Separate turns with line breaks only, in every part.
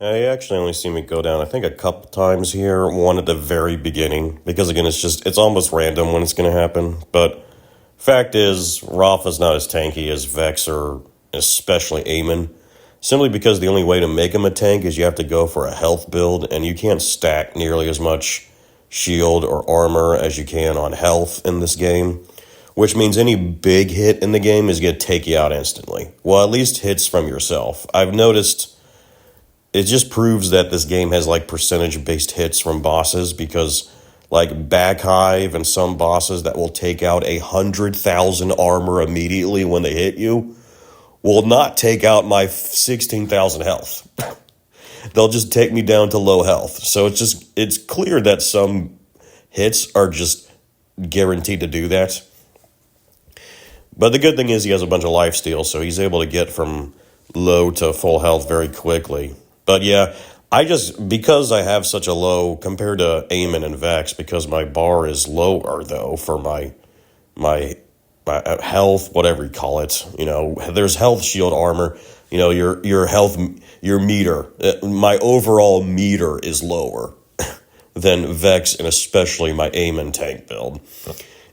You actually only see me go down, I think, a couple times here. One at the very beginning, because again, it's almost random when it's going to happen. But fact is, Rafa's not as tanky as Vex or especially Eamon. Simply because the only way to make him a tank is you have to go for a health build, and you can't stack nearly as much shield or armor as you can on health in this game. Which means any big hit in the game is going to take you out instantly. Well, at least hits from yourself. I've noticed it just proves that this game has like percentage-based hits from bosses, because like Baghive and some bosses that will take out 100,000 armor immediately when they hit you will not take out my 16,000 health. They'll just take me down to low health. So it's clear that some hits are just guaranteed to do that. But the good thing is he has a bunch of lifesteal, so he's able to get from low to full health very quickly. But yeah, because I have such a low, compared to Eamon and Vex, because my bar is lower, though, for my health, whatever you call it. You know, there's health, shield, armor, you know, your health, your meter. My overall meter is lower than Vex, and especially my Eamon tank build.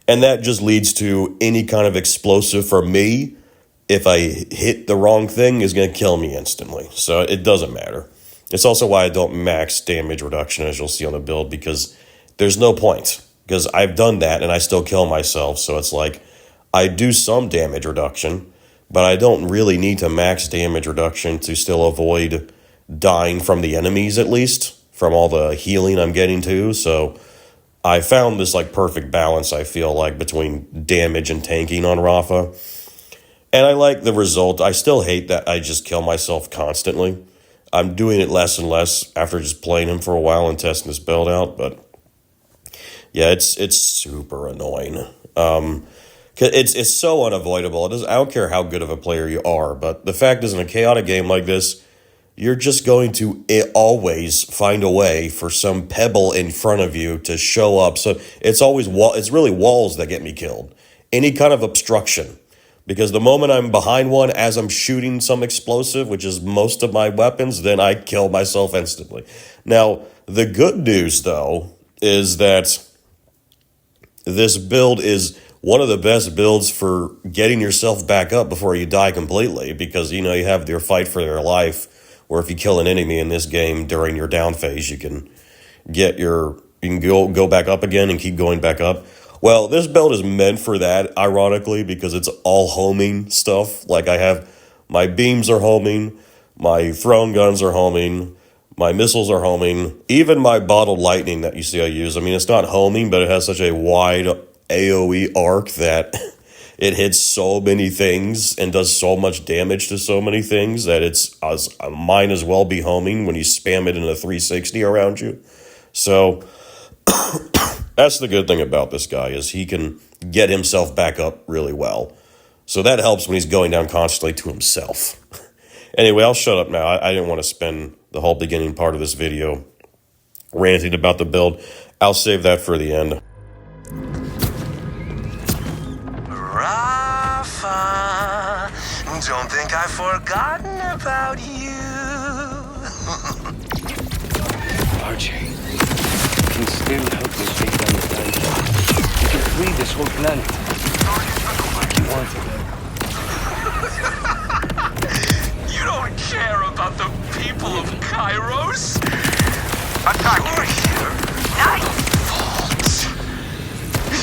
And that just leads to any kind of explosive for me, if I hit the wrong thing, is going to kill me instantly. So it doesn't matter. It's also why I don't max damage reduction, as you'll see on the build, because there's no point. Because I've done that and I still kill myself. So it's like, I do some damage reduction, but I don't really need to max damage reduction to still avoid dying from the enemies, at least, from all the healing I'm getting to. So I found this like perfect balance, I feel like, between damage and tanking on Rafa. And I like the result. I still hate that I just kill myself constantly. I'm doing it less and less after just playing him for a while and testing this build out. But yeah, it's super annoying. It's so unavoidable. I don't care how good of a player you are, but the fact is, in a chaotic game like this, you're just going to always find a way for some pebble in front of you to show up. So it's really walls that get me killed. Any kind of obstruction. Because the moment I'm behind one as I'm shooting some explosive, which is most of my weapons, then I kill myself instantly. Now, the good news, though, is that this build is one of the best builds for getting yourself back up before you die completely. Because, you know, you have your fight for your life, where if you kill an enemy in this game during your down phase, you can go back up again and keep going back up. Well, this build is meant for that, ironically, because it's all homing stuff. Like, I have my beams are homing, my thrown guns are homing, my missiles are homing, even my bottled lightning that you see I use. I mean, it's not homing, but it has such a wide AoE arc that it hits so many things and does so much damage to so many things that might as well be homing when you spam it in a 360 around you. So that's the good thing about this guy, is he can get himself back up really well. So that helps when he's going down constantly to himself. Anyway, I'll shut up now. I didn't want to spend the whole beginning part of this video ranting about the build. I'll save that for the end.
Rafa, don't think I've forgotten about you.
Archie, you can still help me take down the planet. You can free this whole planet. Like you wanted.
You don't care about the people of Kairos? Attack! You're here. Nice! Fault.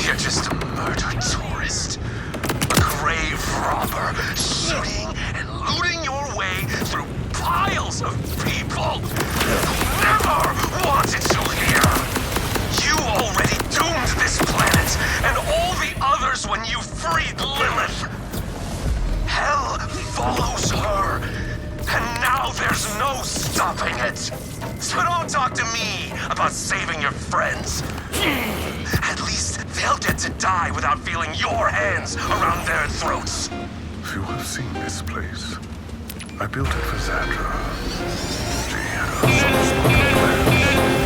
You're just a murder tourist. A grave robber, shooting and looting your way through piles of people who never wanted you here. You already doomed this planet and all the others when you freed Lilith. Hell follows her, and now there's no stopping it. So don't talk to me about saving your friends. At least they'll get to die without feeling your hands around their throats.
You have seen this place. I built it for Zadra. She had her unspoken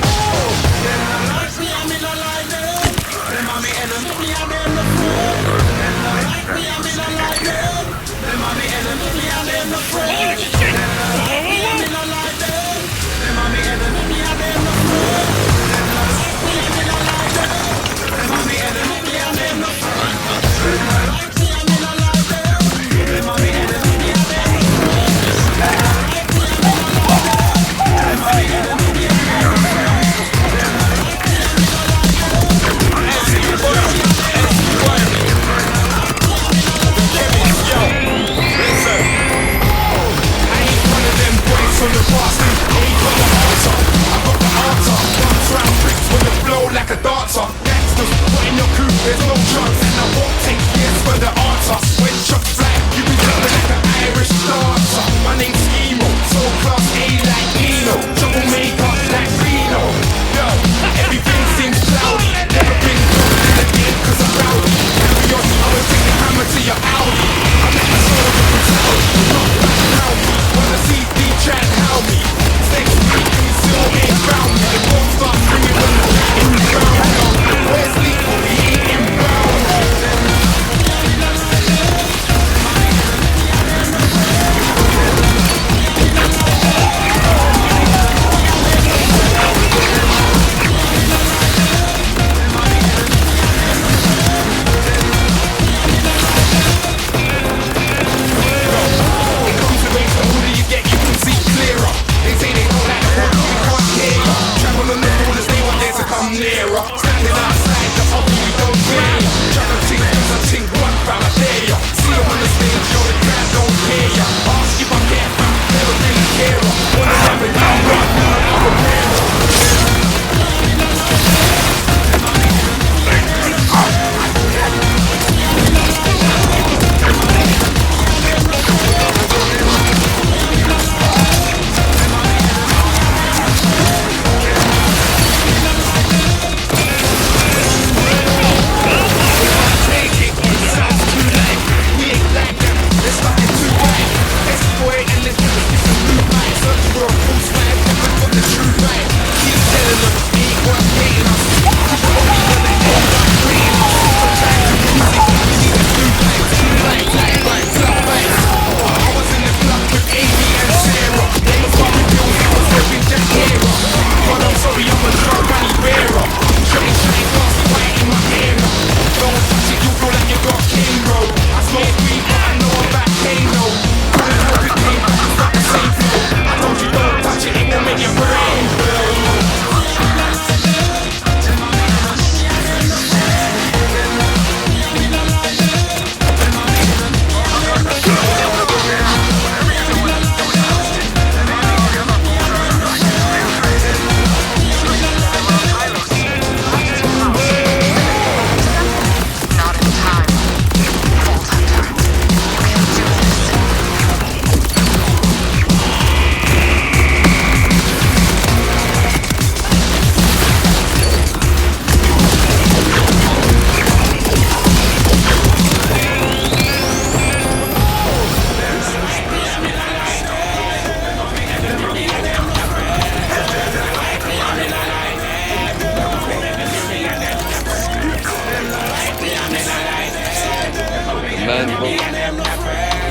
temple.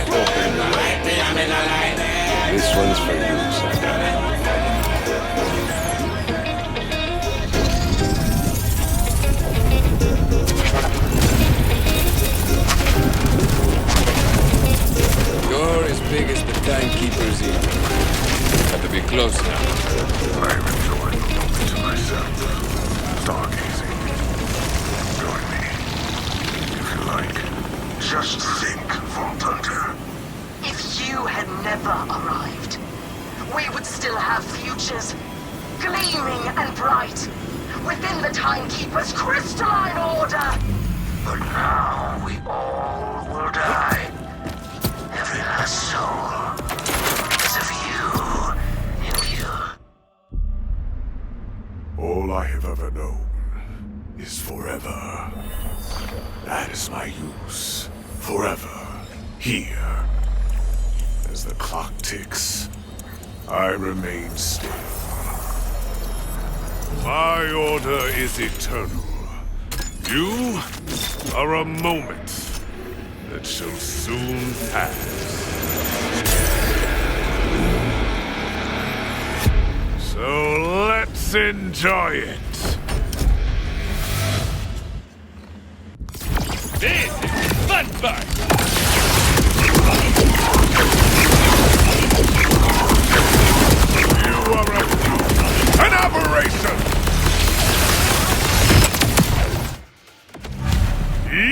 Open the way. This one's for you, Santa.
You're as big as the timekeeper's ear. Have to be close now.
I'm enjoying the moment to myself. Stargazing. Join me, if you like. Just think, Vault Hunter.
If you had never arrived, we would still have futures, gleaming and bright, within the Timekeeper's crystalline order.
But now we all will die. Every last soul. Because of you and you. All I have ever known is forever. That is my use. Forever. Here. As the clock ticks, I remain still. My order is eternal. You are a moment that shall soon pass. So let's enjoy it.
This is fun part!
You are an aberration!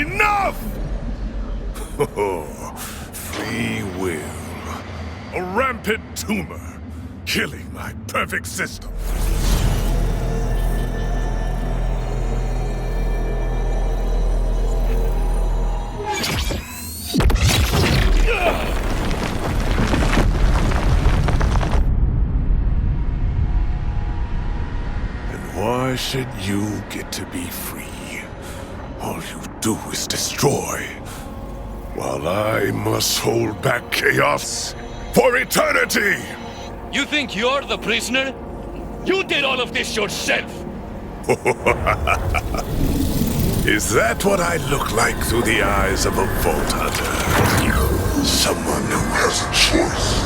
Enough! Free will. A rampant tumor, killing my perfect system. And why should you get to be free? All you do is destroy, while I must hold back chaos for eternity!
You think you're the prisoner? You did all of this yourself!
Is that what I look like through the eyes of a Vault Hunter? Someone who has a choice.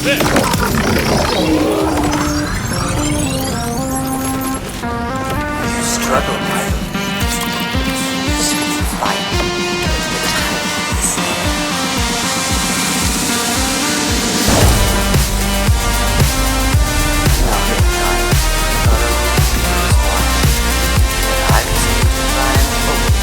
You struggle mightily to fight the tyrants. Not many times thought I would be this one, but I've seen the lion fully.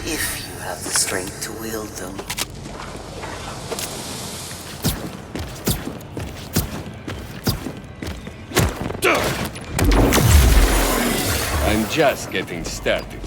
if you have the strength to wield them.
I'm just getting started.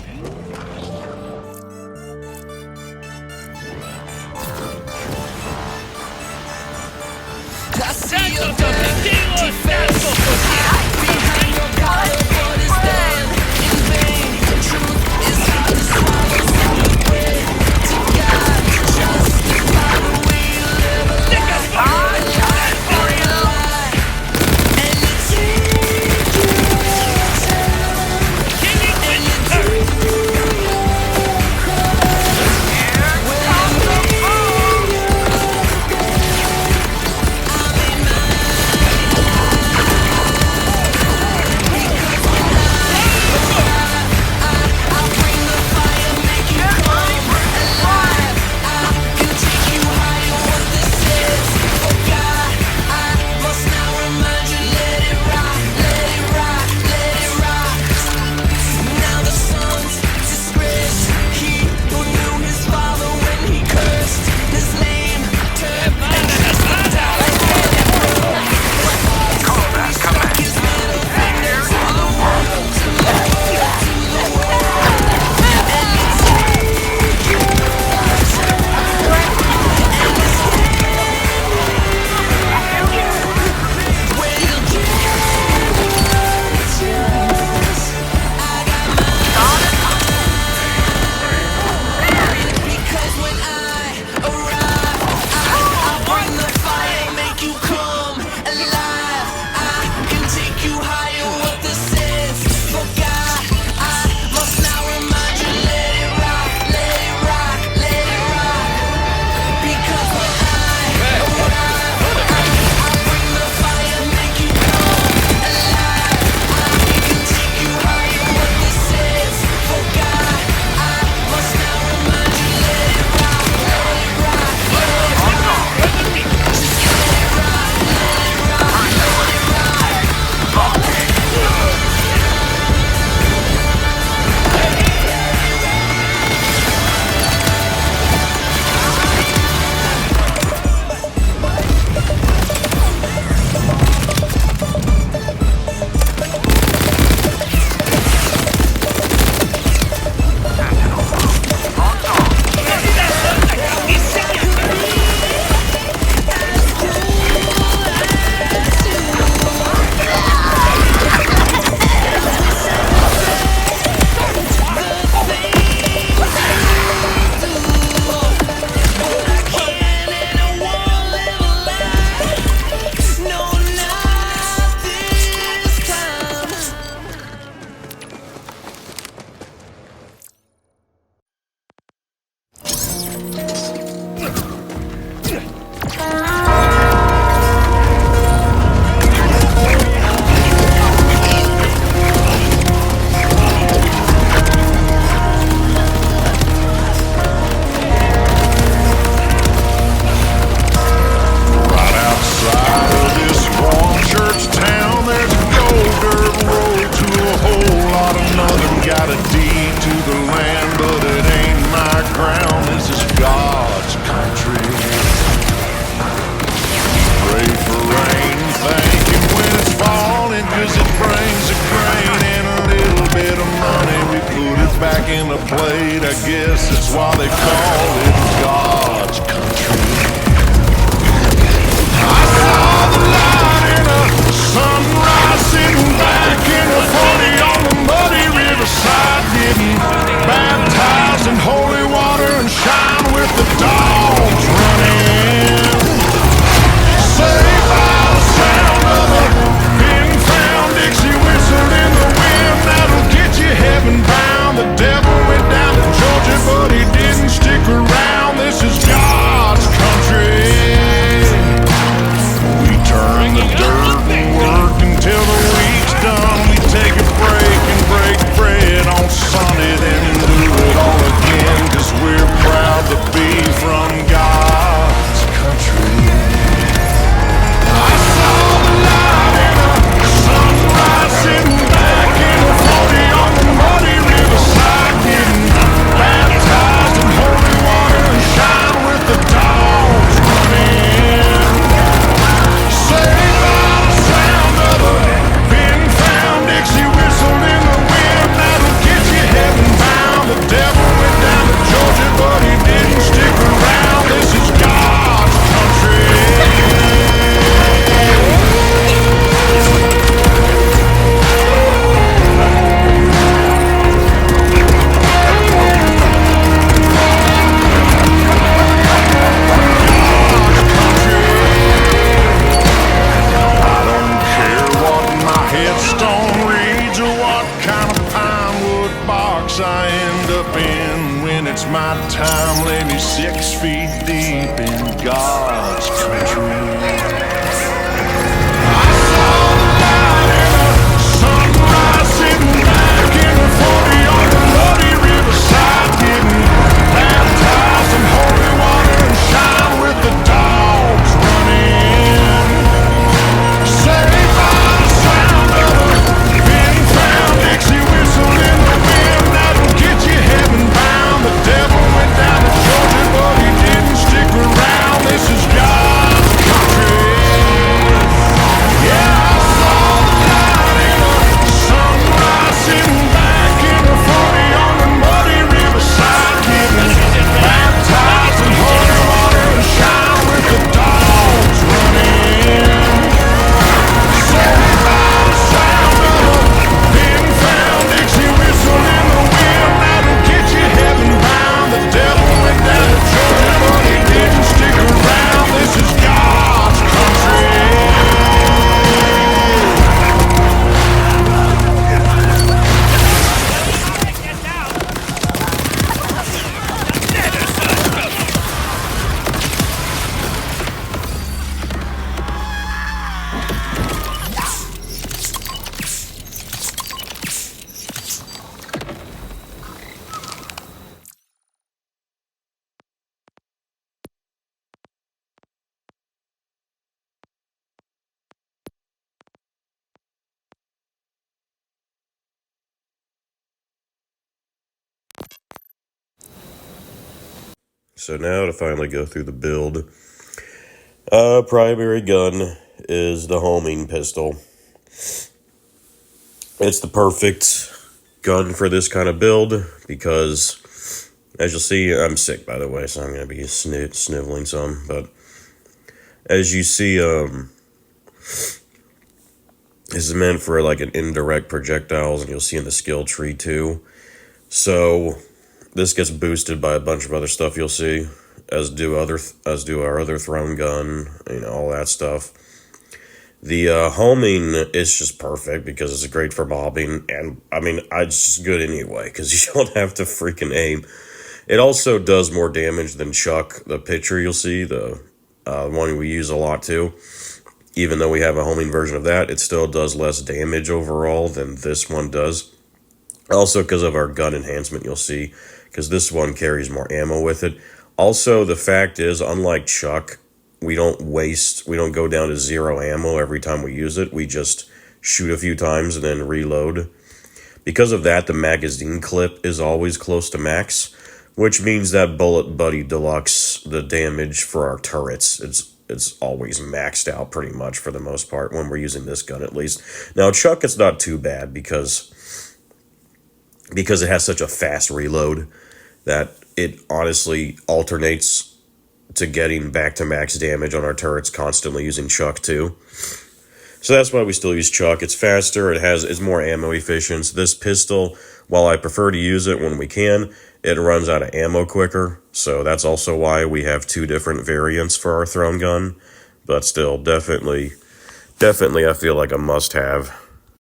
played, I guess that's why they call it God's country. I saw the light in a sunrise, sitting back in a 40 on the muddy riverside, getting baptized in holy water and shine with the dogs running. Saved by the sound of a pin-found Dixie whistle in the wind that'll get you heaven bound. The devil went down to Georgia, but he didn't stick around. when it's my time, lay me 6 feet deep in God's country. I saw the light and the sunrise sitting back in the 40 on the muddy riverside, getting baptized in holy water and shine with the dogs running. Saved by the sound of a been found Dixie whistle in the wind that'll get you heaven bound. The devil went down to Georgia, but he didn't stick around. This is God's country. Yeah, I saw the light in the sunrise sitting back in the 40 on the muddy riverside, getting baptized in holy water and shine with the dogs running. Saved by the sound of a been found Dixie whistle in the wind that'll get you heaven bound. The devil went down to Georgia, but he didn't stick around. This is God's country.
So now to finally go through the build. Primary gun is the homing pistol. It's the perfect gun for this kind of build because, as you'll see, I'm sick, by the way, so I'm going to be sniveling some. But as you see, this is meant for like an indirect projectiles, and you'll see in the skill tree too. So this gets boosted by a bunch of other stuff you'll see, as do our other thrown gun, all that stuff. The homing is just perfect because it's great for mobbing, and it's just good anyway because you don't have to freaking aim. It also does more damage than Chuck, the picture you'll see, the one we use a lot too. Even though we have a homing version of that, it still does less damage overall than this one does. Also because of our gun enhancement, you'll see, because this one carries more ammo with it. Also, the fact is, unlike Chuck, we don't go down to 0 ammo every time we use it. We just shoot a few times and then reload. Because of that, the magazine clip is always close to max, which means that Bullet Buddy Deluxe, the damage for our turrets, it's always maxed out pretty much for the most part when we're using this gun at least. Now, Chuck, it's not too bad because it has such a fast reload that it honestly alternates to getting back to max damage on our turrets constantly using Chuck too. So that's why we still use Chuck. It's faster, it's more ammo efficient. This pistol, while I prefer to use it when we can, it runs out of ammo quicker. So that's also why we have 2 different variants for our thrown gun. But still, definitely I feel like a must-have.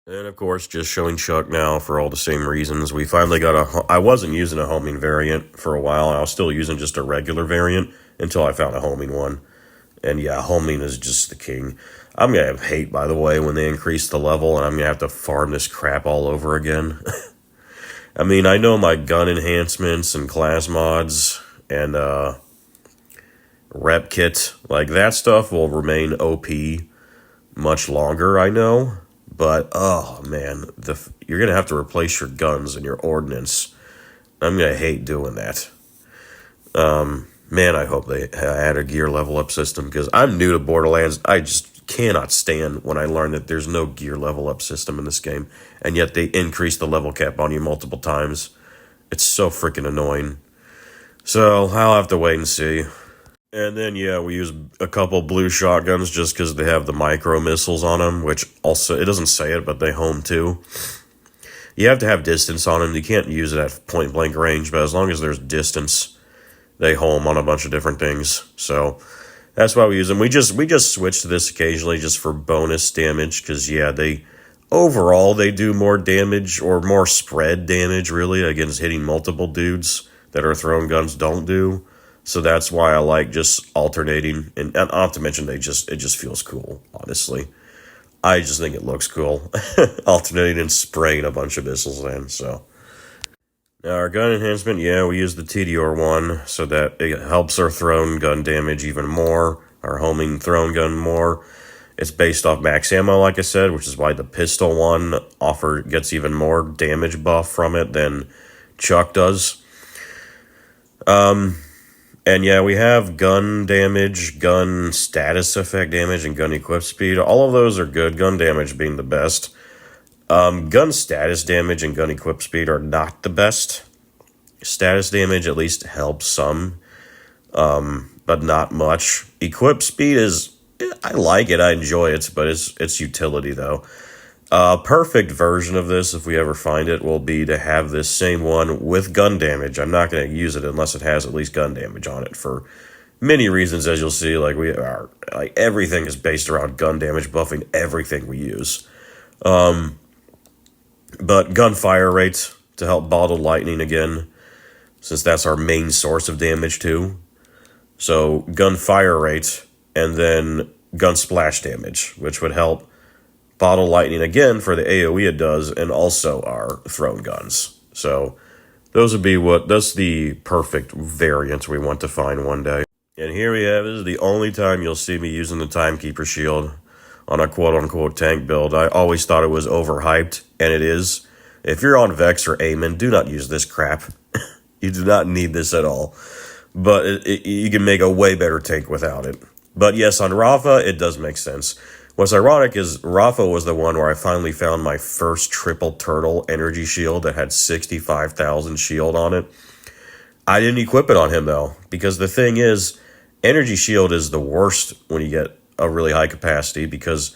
And of course, just showing Chuck now for all the same reasons. We finally got I wasn't using a homing variant for a while. I was still using just a regular variant until I found a homing one. And yeah, homing is just the king. I'm going to have hate, by the way, when they increase the level, and I'm going to have to farm this crap all over again. I know my gun enhancements and class mods and rep kit, like that stuff will remain OP much longer, I know. But, oh man, you're going to have to replace your guns and your ordnance. I'm going to hate doing that. Man, I hope they add a gear level up system because I'm new to Borderlands. I just cannot stand when I learn that there's no gear level up system in this game. And yet they increase the level cap on you multiple times. It's so freaking annoying. So I'll have to wait and see. And then, yeah, we use a couple blue shotguns just because they have the micro missiles on them, which also, it doesn't say it, but they home too. You have to have distance on them. You can't use it at point blank range, but as long as there's distance, they home on a bunch of different things. So that's why we use them. We just switch to this occasionally just for bonus damage because, yeah, overall they do more damage or more spread damage, really, against hitting multiple dudes that our thrown guns don't do. So that's why I like just alternating, and not to mention it just feels cool, honestly. I just think it looks cool. Alternating and spraying a bunch of missiles in, so. Now our gun enhancement, yeah, we use the TDR one so that it helps our thrown gun damage even more, our homing thrown gun more. It's based off max ammo, like I said, which is why the pistol one gets even more damage buff from it than Chuck does. And yeah, we have gun damage, gun status effect damage, and gun equip speed. All of those are good, gun damage being the best. Gun status damage and gun equip speed are not the best. Status damage at least helps some, but not much. Equip speed is, I like it, I enjoy it, but it's utility though. Perfect version of this, if we ever find it, will be to have this same one with gun damage. I'm not going to use it unless it has at least gun damage on it for many reasons, as you'll see. Like everything is based around gun damage buffing everything we use. But gunfire rates to help bottle lightning again, since that's our main source of damage too. So gunfire rate and then gun splash damage, which would help bottle lightning again for the AoE it does, and also our thrown guns. So that's the perfect variant we want to find one day. And here we have, this is the only time you'll see me using the Timekeeper shield on a quote-unquote tank build. I always thought it was overhyped, and it is. If you're on Vex or Aemon, do not use this crap. You do not need this at all. But you can make a way better tank without it. But yes, on Rafa, it does make sense. What's ironic is Rafa was the one where I finally found my first triple turtle energy shield that had 65,000 shield on it. I didn't equip it on him though, because the thing is, energy shield is the worst when you get a really high capacity because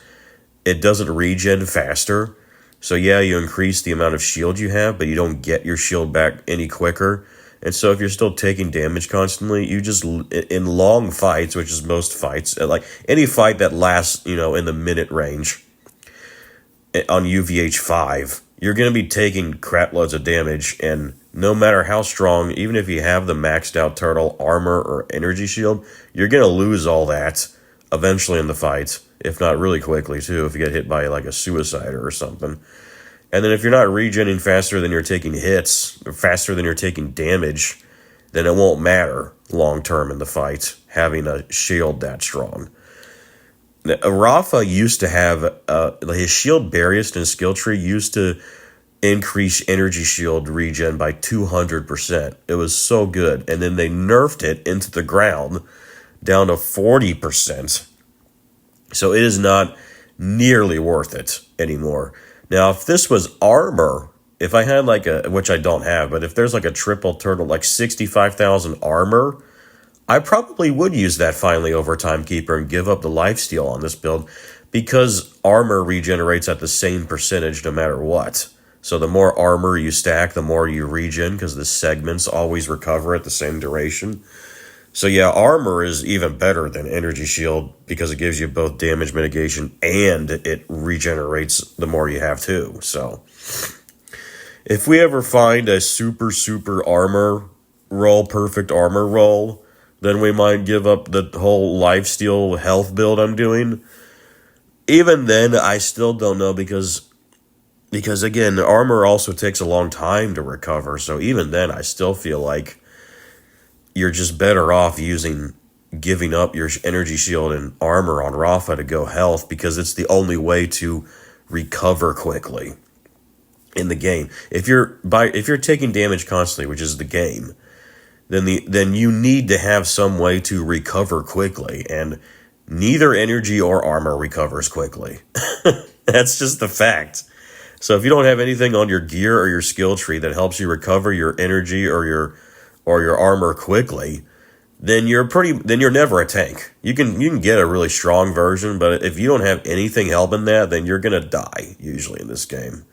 it doesn't regen faster. So yeah, you increase the amount of shield you have, but you don't get your shield back any quicker. And so if you're still taking damage constantly, you just, in long fights, which is most fights, like any fight that lasts, in the minute range on UVH5, you're going to be taking crap loads of damage. And no matter how strong, even if you have the maxed out turtle armor or energy shield, you're going to lose all that eventually in the fight, if not really quickly too, if you get hit by like a suicider or something. And then if you're not regenerating faster than you're taking hits, or faster than you're taking damage, then it won't matter long term in the fight, having a shield that strong. Now, Rafa used to have, his shield barriest and skill tree used to increase energy shield regen by 200%. It was so good. And then they nerfed it into the ground down to 40%. So it is not nearly worth it anymore. Now, if this was armor, if I had which I don't have, but if there's like a triple turtle, like 65,000 armor, I probably would use that finally over Timekeeper and give up the lifesteal on this build, because armor regenerates at the same percentage no matter what. So the more armor you stack, the more you regen, because the segments always recover at the same duration. So yeah, armor is even better than energy shield because it gives you both damage mitigation and it regenerates the more you have too. So if we ever find a super armor roll, perfect armor roll, then we might give up the whole lifesteal health build I'm doing. Even then, I still don't know because again, armor also takes a long time to recover. So even then, I still feel like you're just better off giving up your energy shield and armor on Rafa to go health, because it's the only way to recover quickly in the game. If you're taking damage constantly, which is the game, then you need to have some way to recover quickly, and neither energy or armor recovers quickly. That's just the fact. So if you don't have anything on your gear or your skill tree that helps you recover your energy or your armor quickly, then you're never a tank. You can get a really strong version, but if you don't have anything helping that, then you're gonna die usually in this game.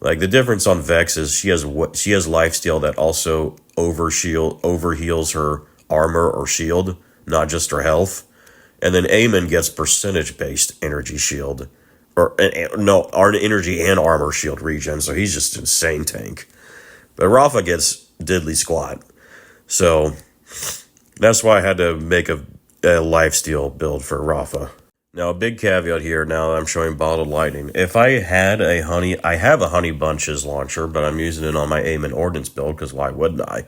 Like the difference on Vex is she has lifesteal that also overheals her armor or shield, not just her health. And then Aemon gets percentage based energy shield, our energy and armor shield regen, so he's just an insane tank. But Rafa gets diddly squat. So that's why I had to make a lifesteal build for Rafa. Now, a big caveat here, now that I'm showing Bottled Lightning. If I had I have a Honey Bunches launcher, but I'm using it on my aim and ordnance build, because why wouldn't I?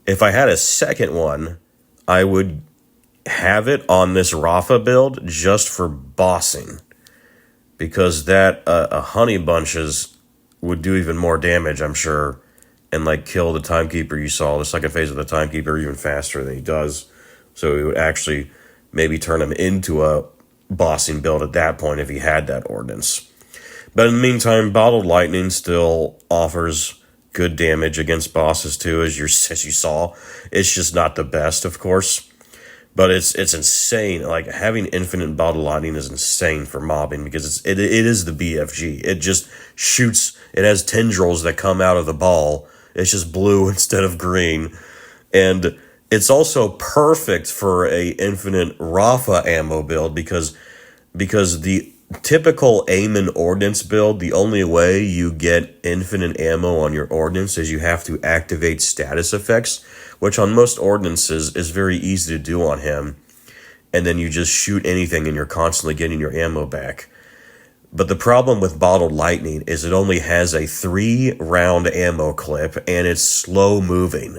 If I had a second one, I would have it on this Rafa build just for bossing. Because that, a Honey Bunches would do even more damage, I'm sure, and like kill the Timekeeper you saw, the second phase of the Timekeeper, even faster than he does. So it would actually maybe turn him into a bossing build at that point if he had that ordnance. But in the meantime, Bottled Lightning still offers good damage against bosses too, as you saw. It's just not the best, of course. But it's insane. Like, having infinite Bottled Lightning is insane for mobbing, because it is the BFG. It just shoots. It has tendrils that come out of the ball. It's just blue instead of green. And it's also perfect for a infinite Rafa ammo build, because the typical aim and ordnance build, the only way you get infinite ammo on your ordnance is you have to activate status effects, which on most ordnances is very easy to do on him. And then you just shoot anything and you're constantly getting your ammo back. But the problem with Bottled Lightning is it only has a 3-round ammo clip and it's slow moving.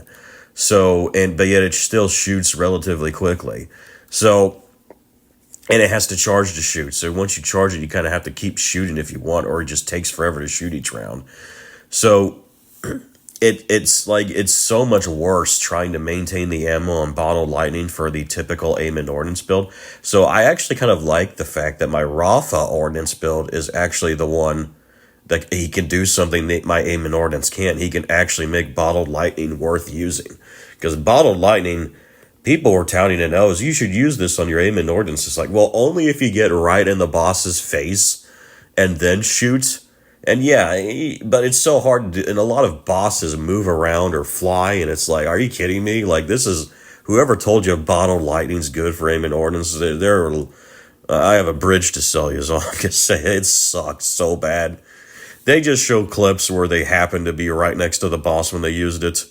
But yet it still shoots relatively quickly. And it has to charge to shoot. So once you charge it, you kind of have to keep shooting if you want, or it just takes forever to shoot each round. So it's so much worse trying to maintain the ammo on Bottled Lightning for the typical aim and ordnance build. So I actually kind of like the fact that my Rafa ordnance build is actually the one that he can do something that my aim and ordnance can't. He can actually make Bottled Lightning worth using. Because Bottled Lightning, people were touting it, oh, you should use this on your aim and ordnance. It's like, well, only if you get right in the boss's face and then shoot. And yeah, but it's so hard to do. And a lot of bosses move around or fly, and it's like, are you kidding me? Like, this is, whoever told you Bottled Lightning's good for aim and ordnance, I have a bridge to sell you, so I'm going to say it sucks so bad. They just show clips where they happen to be right next to the boss when they used it,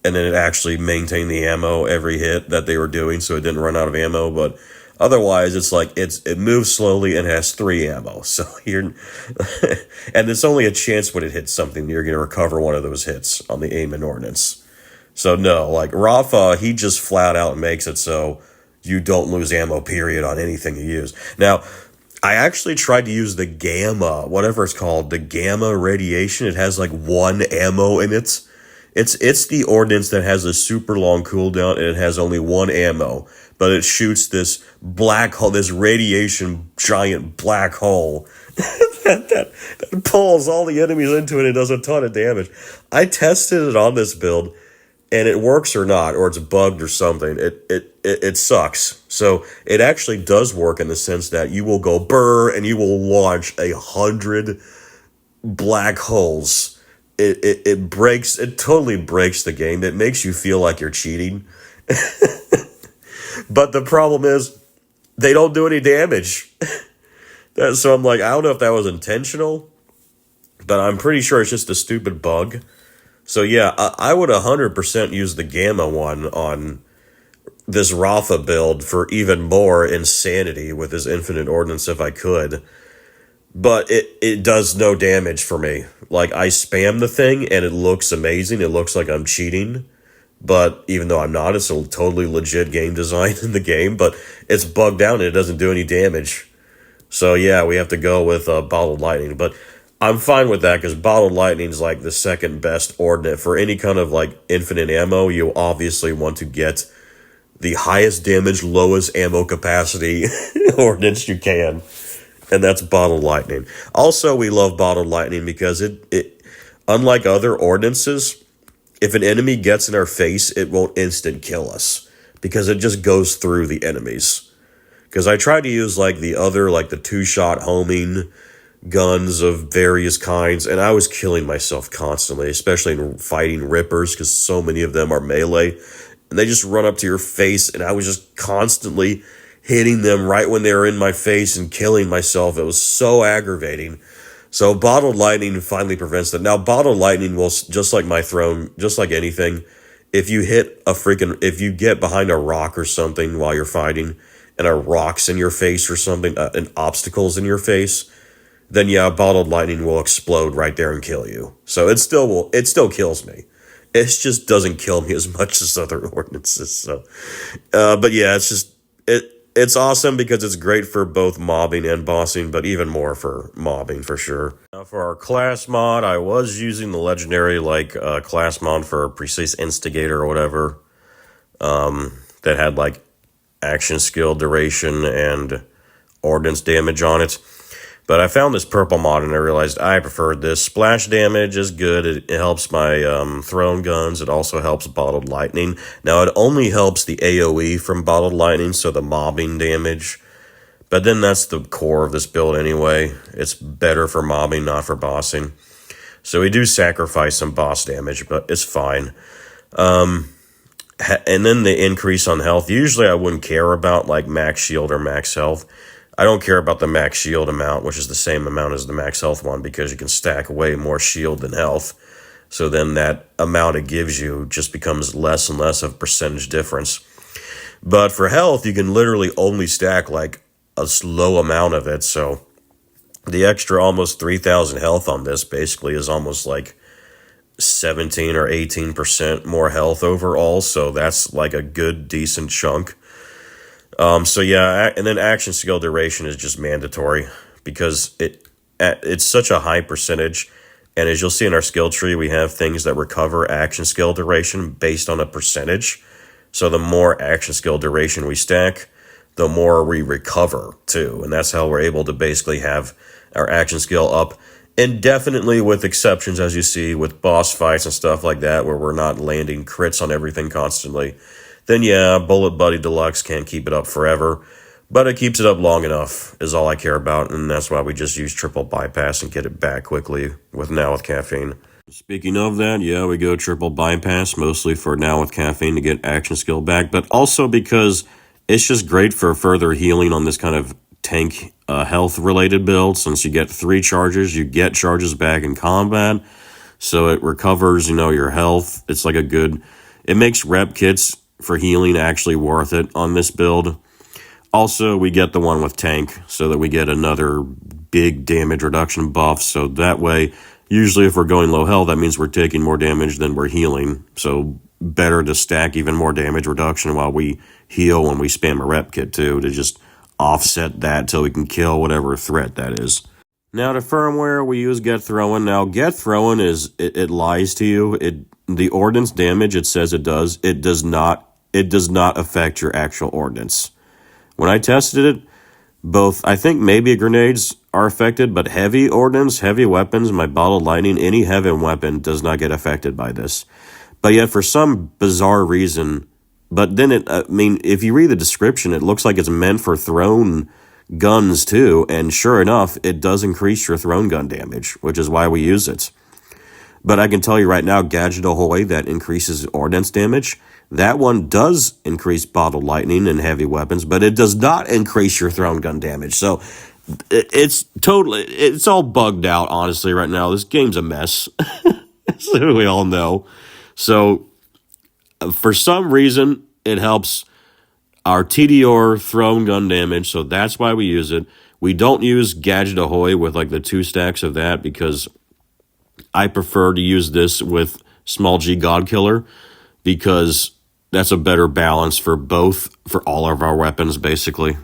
and then it actually maintained the ammo every hit that they were doing, so it didn't run out of ammo. But otherwise, it's like it moves slowly and has 3 ammo. So and there's only a chance when it hits something you're going to recover one of those hits on the aim and ordnance. So no, like Rafa, he just flat out makes it so you don't lose ammo, period, on anything you use. Now, I actually tried to use the gamma, whatever it's called, the gamma radiation. It has like 1 ammo in it. It's the ordnance that has a super long cooldown, and it has only 1 ammo, but it shoots this black hole, this radiation giant black hole that pulls all the enemies into it and does a ton of damage. I tested it on this build, and it works or not, or it's bugged or something. It sucks. So it actually does work in the sense that you will go brr and you will launch 100 black holes. It totally breaks the game. It makes you feel like you're cheating. But the problem is they don't do any damage. So I'm like, I don't know if that was intentional, but I'm pretty sure it's just a stupid bug. So yeah, I would 100% use the gamma one on this Rafa build for even more insanity with his infinite ordnance if I could. But it does no damage for me. Like, I spam the thing and it looks amazing. It looks like I'm cheating. But even though I'm not, it's a totally legit game design in the game. But it's bugged out and it doesn't do any damage. So yeah, we have to go with Bottled Lightning. But I'm fine with that, because Bottled Lightning is like the second best ordnance. For any kind of like infinite ammo, you obviously want to get the highest damage, lowest ammo capacity ordnance you can. And that's Bottled Lightning. Also, we love Bottled Lightning because it unlike other ordnances, if an enemy gets in our face, it won't instant kill us, because it just goes through the enemies. Because I tried to use like the 2-shot homing guns of various kinds, and I was killing myself constantly, especially in fighting Rippers, because so many of them are melee, and they just run up to your face, and I was just constantly hitting them right when they were in my face and killing myself. It was so aggravating. So Bottled Lightning finally prevents that. Now, Bottled Lightning will, just like my throne, just like anything, if you get behind a rock or something while you're fighting, and a rock's in your face or something, an obstacle's in your face, then yeah, bottled lightning will explode right there and kill you. So it still kills me. It just doesn't kill me as much as other ordinances. So, but yeah, it's awesome because it's great for both mobbing and bossing, but even more for mobbing for sure. Now for our class mod, I was using the legendary class mod for Precise Instigator or whatever, that had like action skill duration and ordnance damage on it. But I found this purple mod and I realized I preferred this. Splash damage is good. It helps my thrown guns. It also helps bottled lightning. Now it only helps the AoE from bottled lightning, so the mobbing damage. But then that's the core of this build anyway. It's better for mobbing, not for bossing. So we do sacrifice some boss damage, but it's fine. And then the increase on health. Usually I wouldn't care about like max shield or max health. I don't care about the max shield amount, which is the same amount as the max health one, because you can stack way more shield than health. So then that amount it gives you just becomes less and less of percentage difference. But for health, you can literally only stack like a low amount of it. So the extra almost 3,000 health on this basically is almost like 17 or 18% more health overall, so that's like a good decent chunk. So yeah, and then action skill duration is just mandatory because it's such a high percentage, and as you'll see in our skill tree, we have things that recover action skill duration based on a percentage. So the more action skill duration we stack, the more we recover too, and that's how we're able to basically have our action skill up. And definitely with exceptions, as you see, with boss fights and stuff like that, where we're not landing crits on everything constantly, then yeah, Bullet Buddy Deluxe can't keep it up forever, but it keeps it up long enough is all I care about, and that's why we just use triple bypass and get it back quickly with Now With Caffeine. Speaking of that, yeah, we go triple bypass, mostly for Now With Caffeine to get action skill back, but also because it's just great for further healing on this kind of tank health related build. Since you get 3 charges, you get charges back in combat, so it recovers your health. It's like it makes rep kits for healing actually worth it on this build. Also, we get the one with tank so that we get another big damage reduction buff, so that way usually if we're going low health, that means we're taking more damage than we're healing, so better to stack even more damage reduction while we heal when we spam a rep kit too, to just offset that till we can kill whatever threat that is. Now to firmware, we use Get Throwing. Now Get Throwing it lies to you. The ordnance damage it says it does not affect your actual ordnance. When I tested it, both I think maybe grenades are affected, but heavy ordnance, heavy weapons, my bottled lightning, any heavy weapon does not get affected by this. But yet for some bizarre reason. But then if you read the description, it looks like it's meant for thrown guns too, and sure enough, it does increase your thrown gun damage, which is why we use it. But I can tell you right now, Gadget Ahoy, that increases ordnance damage, that one does increase bottled lightning and heavy weapons, but it does not increase your thrown gun damage. So it's all bugged out, honestly, right now. This game's a mess, so we all know. So for some reason, it helps our TDR thrown gun damage, so that's why we use it. We don't use Gadget Ahoy with like the 2 stacks of that because I prefer to use this with Small G God Killer because that's a better balance for all of our weapons, basically.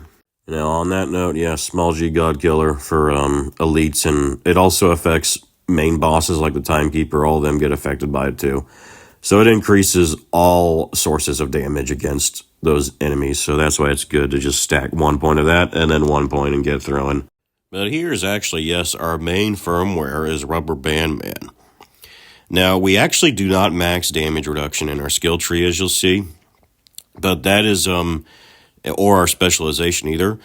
Now, on that note, yeah, Small G God Killer for elites, and it also affects main bosses like the Timekeeper. All of them get affected by it too. So it increases all sources of damage against those enemies. So that's why it's good to just stack 1 point of that and then 1 point and Get Throwing. But here's actually, yes, our main firmware is Rubber Band Man. Now, we actually do not max damage reduction in our skill tree, as you'll see. But that is, or our specialization either.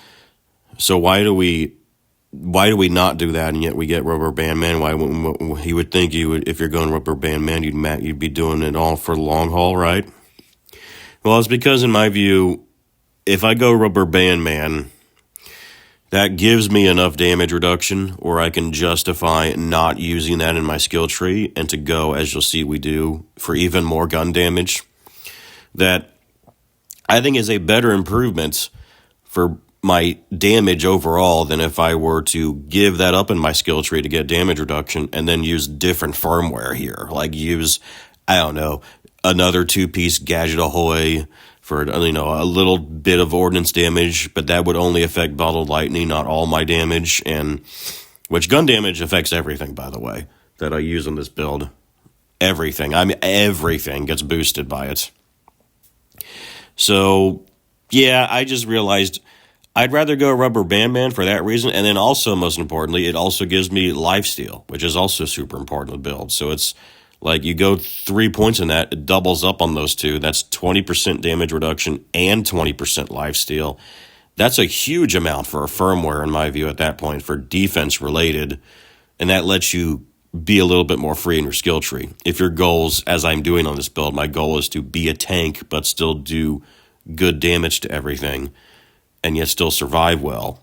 So why do we not do that, and yet we get Rubber Band Man? Why you would think if you're going Rubber Band Man, you'd be doing it all for the long haul, right? Well, it's because in my view, if I go Rubber Band Man, that gives me enough damage reduction where I can justify not using that in my skill tree and to go, as you'll see we do, for even more gun damage. that I think is a better improvement for my damage overall than if I were to give that up in my skill tree to get damage reduction and then use different firmware here. Like use, I don't know, another 2-piece Gadget Ahoy for, you know, a little bit of ordnance damage, but that would only affect bottled lightning, not all my damage, and which gun damage affects everything, by the way, that I use on this build. Everything. I mean, everything gets boosted by it. So, yeah, I just realized I'd rather go Rubber Band Man for that reason. And then also, most importantly, it also gives me lifesteal, which is also super important to build. So it's like you go 3 points in that, it doubles up on those two. That's 20% damage reduction and 20% lifesteal. That's a huge amount for a firmware, in my view, at that point, for defense related. And that lets you be a little bit more free in your skill tree. If your goals, as I'm doing on this build, my goal is to be a tank, but still do good damage to everything, and yet still survive well.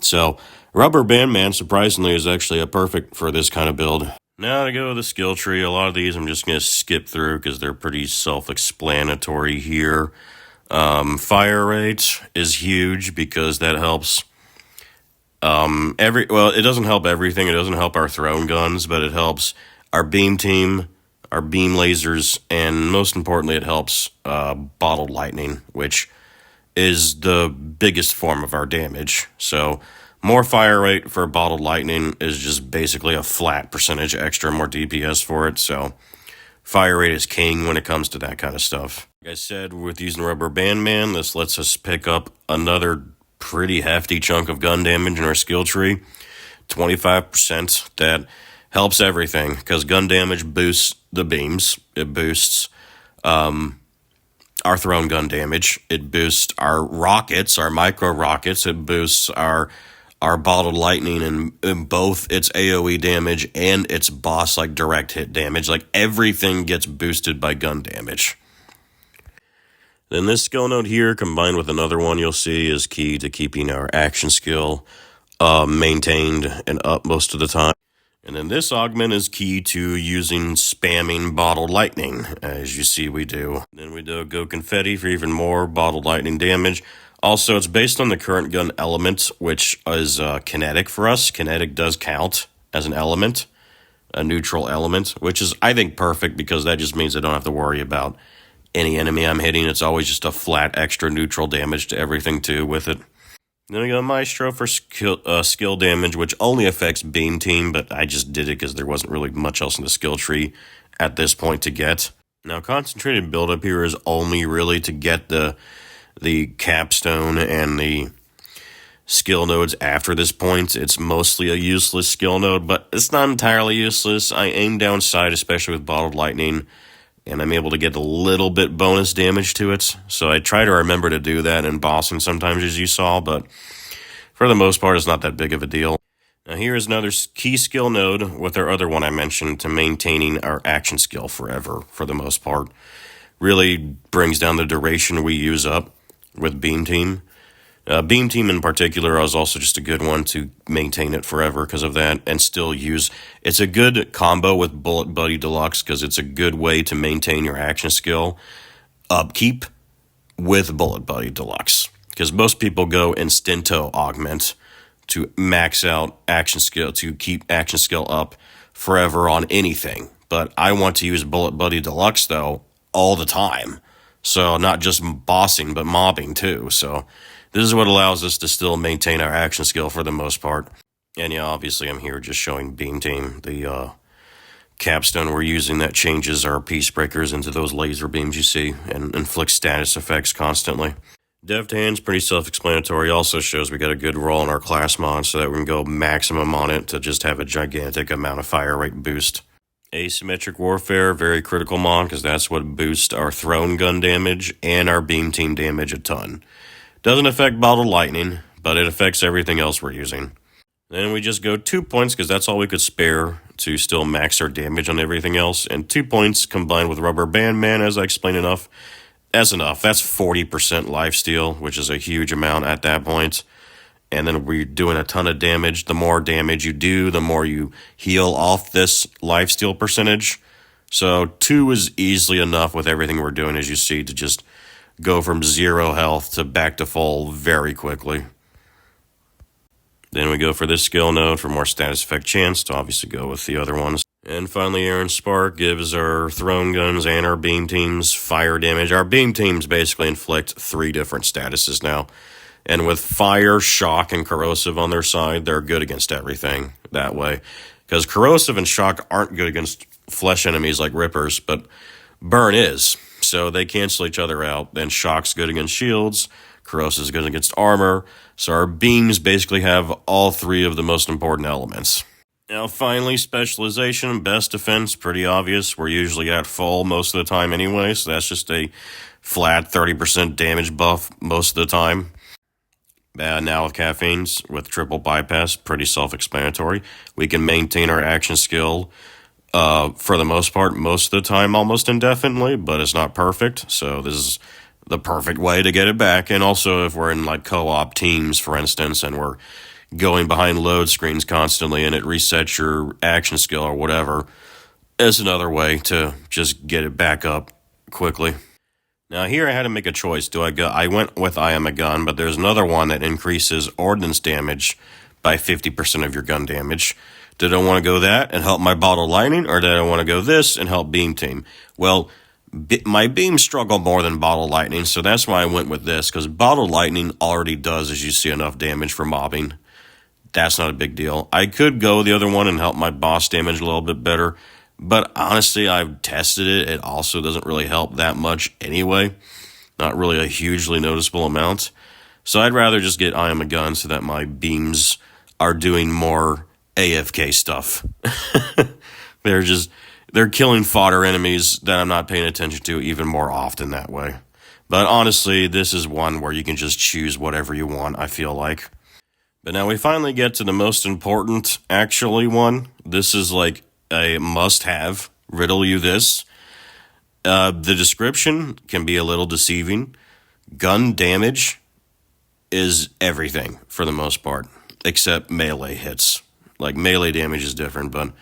So, Rubber Band Man, surprisingly, is actually a perfect for this kind of build. Now to go with the skill tree, a lot of these I'm just going to skip through because they're pretty self-explanatory here. Fire rate is huge because that helps it doesn't help everything. It doesn't help our thrown guns, but it helps our beam team, our beam lasers, and most importantly, it helps bottled lightning, which is the biggest form of our damage. So more fire rate for bottled lightning is just basically a flat percentage extra, more DPS for it. So fire rate is king when it comes to that kind of stuff. Like I said, with using Rubber Band Man, this lets us pick up another pretty hefty chunk of gun damage in our skill tree. 25%. That helps everything because gun damage boosts the beams. It boosts our thrown gun damage. It boosts our rockets, our micro rockets. It boosts our bottled lightning in both its AoE damage and its boss like direct hit damage. Like everything gets boosted by gun damage. Then this skill node here, combined with another one you'll see, is key to keeping our action skill maintained and up most of the time. And then this augment is key to using spamming bottled lightning, as you see we do. Then we do go confetti for even more bottled lightning damage. Also, it's based on the current gun element, which is kinetic for us. Kinetic does count as an element, a neutral element, which is, I think, perfect because that just means I don't have to worry about any enemy I'm hitting. It's always just a flat extra neutral damage to everything too with it. Then we go Maestro for skill damage, which only affects Beam Team, but I just did it because there wasn't really much else in the skill tree at this point to get. Now, concentrated buildup here is only really to get the capstone and the skill nodes after this point. It's mostly a useless skill node, but it's not entirely useless. I aim down sight, especially with Bottled Lightning, and I'm able to get a little bit bonus damage to it. So I try to remember to do that in bossing sometimes, as you saw, but for the most part, it's not that big of a deal. Now here is another key skill node with our other one I mentioned to maintaining our action skill forever, for the most part. Really brings down the duration we use up with Beam Team. Beam Team in particular is also just a good one to maintain it forever because of that, and still use. It's a good combo with Bullet Buddy Deluxe because it's a good way to maintain your action skill upkeep with Bullet Buddy Deluxe. Because most people go Instinto Augment to max out action skill, to keep action skill up forever on anything. But I want to use Bullet Buddy Deluxe, though, all the time. So not just bossing, but mobbing, too. So this is what allows us to still maintain our action skill for the most part. And yeah, obviously I'm here just showing Beam Team, the capstone we're using that changes our Peace Breakers into those laser beams you see and inflicts status effects constantly. Deft Hand's pretty self-explanatory. Also shows we got a good roll in our class mod so that we can go maximum on it to just have a gigantic amount of fire rate boost. Asymmetric Warfare, very critical mod because that's what boosts our thrown gun damage and our Beam Team damage a ton. Doesn't affect Bottled Lightning, but it affects everything else we're using. Then we just go 2 points because that's all we could spare to still max our damage on everything else. And 2 points combined with Rubber Band Man, as I explained enough. That's enough. That's 40% lifesteal, which is a huge amount at that point. And then we're doing a ton of damage. The more damage you do, the more you heal off this lifesteal percentage. So 2 is easily enough with everything we're doing, as you see, to just go from 0 health to back to full very quickly. Then we go for this skill node for more status effect chance to obviously go with the other ones. And finally, Aaron Spark gives our thrown guns and our beam teams fire damage. Our beam teams basically inflict 3 different statuses now. And with fire, shock, and corrosive on their side, they're good against everything that way. Because corrosive and shock aren't good against flesh enemies like Rippers, but burn is. So they cancel each other out. Then shock's good against shields, corrosive is good against armor. So our beams basically have all 3 of the most important elements. Now finally, specialization, best defense, pretty obvious. We're usually at full most of the time anyway, so that's just a flat 30% damage buff most of the time. Now with caffeines, with triple bypass, pretty self-explanatory. We can maintain our action skill for the most part, most of the time, almost indefinitely, but it's not perfect. So this is the perfect way to get it back. And also if we're in like co-op teams, for instance, and we're going behind load screens constantly and it resets your action skill or whatever, is another way to just get it back up quickly. Now here I had to make a choice. I went with I am a gun, but there's another one that increases ordnance damage by 50% of your gun damage. Did I want to go that and help my bottle lightning, or did I want to go this and help beam team? Well, my beams struggle more than bottle lightning, so that's why I went with this, because bottle lightning already does, as you see, enough damage for mobbing. That's not a big deal. I could go the other one and help my boss damage a little bit better, but honestly, I've tested it. It also doesn't really help that much anyway. Not really a hugely noticeable amount. So I'd rather just get I am a gun so that my beams are doing more AFK stuff. They're killing fodder enemies that I'm not paying attention to even more often that way. But honestly, this is one where you can just choose whatever you want, I feel like. But now we finally get to the most important, actually, one. This is like a must-have. Riddle you this. The description can be a little deceiving. Gun damage is everything, for the most part, except melee hits. Like, melee damage is different, but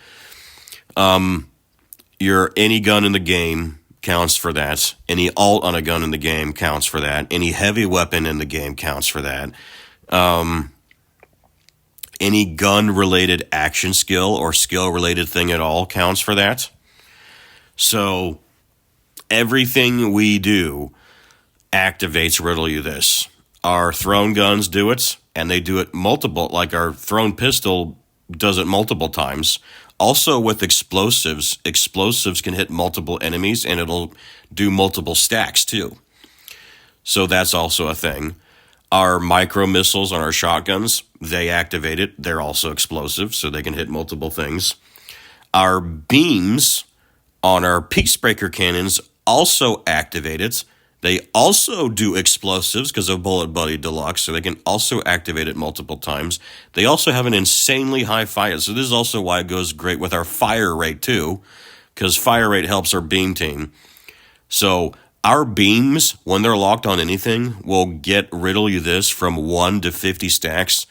any gun in the game counts for that. Any alt on a gun in the game counts for that. Any heavy weapon in the game counts for that. Any gun-related action skill or skill-related thing at all counts for that. So everything we do activates Riddle You This. Our thrown guns do it, and they do it multiple, like our thrown pistol does it multiple times. Also with explosives can hit multiple enemies, and it'll do multiple stacks too. So that's also a thing. Our micro missiles on our shotguns, they activate it. They're also explosive, so they can hit multiple things. Our beams on our Peacebreaker cannons also activate it. They also do explosives because of Bullet Buddy Deluxe, so they can also activate it multiple times. They also have an insanely high fire, so this is also why it goes great with our fire rate too, because fire rate helps our beam team. So our beams, when they're locked on anything, will get Riddle You This from 1 to 50 stacks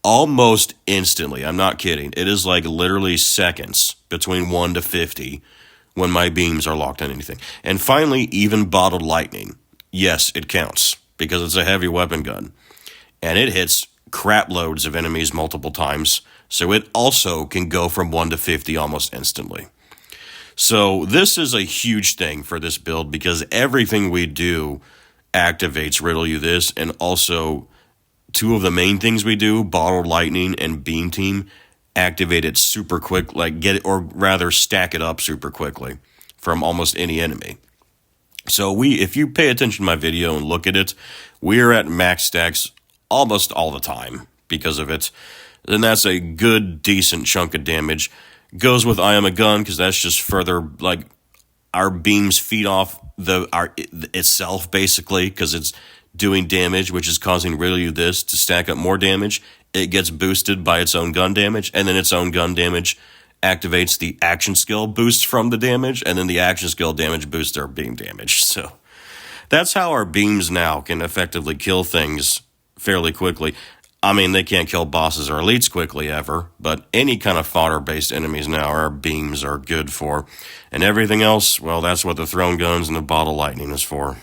almost instantly. I'm not kidding. It is like literally seconds between 1 to 50 when my beams are locked on anything. And finally, even bottled lightning. Yes, it counts because it's a heavy weapon gun. And it hits crap loads of enemies multiple times. So it also can go from 1 to 50 almost instantly. So this is a huge thing for this build because everything we do activates Riddle You This, and also 2 of the main things we do, Bottled Lightning and Beam Team, activate it super quick, like get it, or rather stack it up super quickly from almost any enemy. So if you pay attention to my video and look at it, we're at max stacks almost all the time because of it. And that's a good, decent chunk of damage. Goes with I am a gun because that's just further, like, our beams feed off itself basically because it's doing damage, which is causing Riddle You This to stack up more damage. It gets boosted by its own gun damage, and then its own gun damage activates the action skill boosts from the damage, and then the action skill damage boosts our beam damage. So that's how our beams now can effectively kill things fairly quickly. I mean, they can't kill bosses or elites quickly ever, but any kind of fodder-based enemies now our beams are good for. And everything else, well, that's what the thrown guns and the bottle lightning is for.